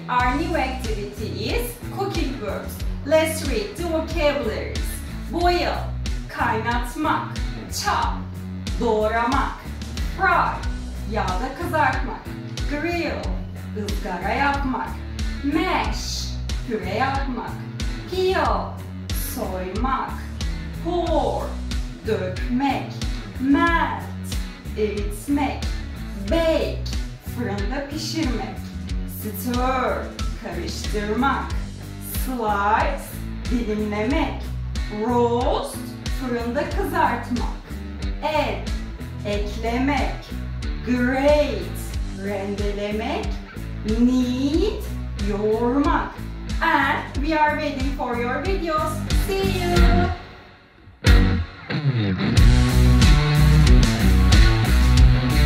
our new activity is cooking verbs. Let's read the vocabularies. Boil, kaynatmak. Chop, doğramak. Fry, yağda kızartmak. Grill, ızgara yapmak. Mash, püre yapmak. Peel, soymak. Pour, dökmek. Melt, eritmek. Bake, fırında pişirmek. Stir, karıştırmak. Slice, dilimlemek. Roast, fırında kızartmak. Add, eklemek. Grate, rendelemek. Knead, yoğurmak. And we are waiting for your videos. See you!